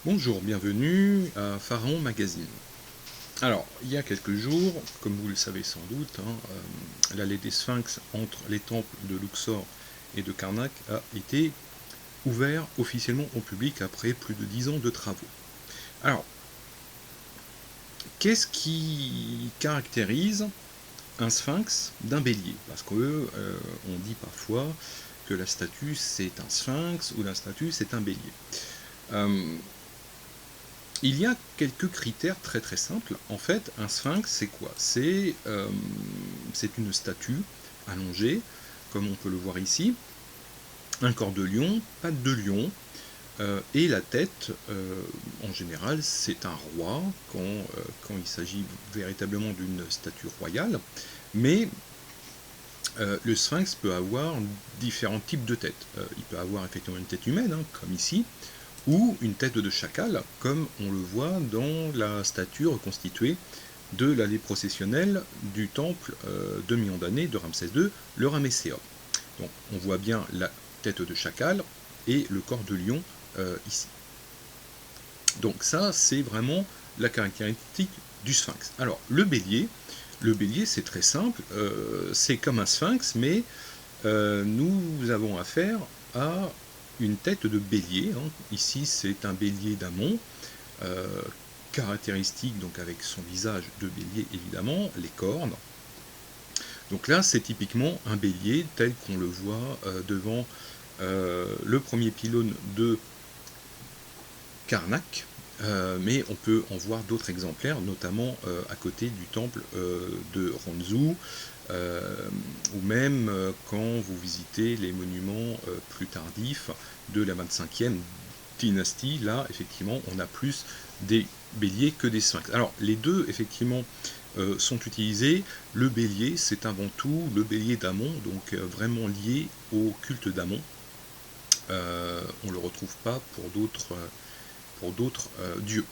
Bonjour, bienvenue à Pharaon Magazine. Alors, il y a quelques jours, comme vous le savez sans doute, l'allée des Sphinx entre les temples de Luxor et de Karnak a été ouvert officiellement au public après plus de 10 ans de travaux. Alors, qu'est-ce qui caractérise un sphinx d'un bélier? Parce qu'on dit parfois que la statue c'est un sphinx ou la statue c'est un bélier. Il y a quelques critères très très simples. En fait, un sphinx, c'est quoi? C'est une statue allongée, comme on peut le voir ici, un corps de lion, pattes de lion, et la tête, en général, c'est un roi quand il s'agit véritablement d'une statue royale, mais le sphinx peut avoir différents types de têtes. Il peut avoir effectivement une tête humaine, comme ici, ou une tête de chacal, comme on le voit dans la statue reconstituée de l'allée processionnelle du temple de millions d'années de Ramsès II, le Ramesséum. Donc on voit bien la tête de chacal et le corps de lion ici. Donc ça, c'est vraiment la caractéristique du sphinx. Alors le bélier c'est très simple, c'est comme un sphinx, mais nous avons affaire à une tête de bélier. Ici, c'est un bélier d'Amon, caractéristique donc avec son visage de bélier évidemment, les cornes. Donc là, c'est typiquement un bélier tel qu'on le voit devant le premier pylône de Karnak. Mais on peut en voir d'autres exemplaires, notamment à côté du temple de Ronzou, ou même quand vous visitez les monuments plus tardifs de la 25e dynastie. Là, effectivement, on a plus des béliers que des sphinx. Alors, les deux, effectivement, sont utilisés. Le bélier, c'est avant tout le bélier d'Amon, donc vraiment lié au culte d'Amon. On ne le retrouve pas pour d'autres dieux.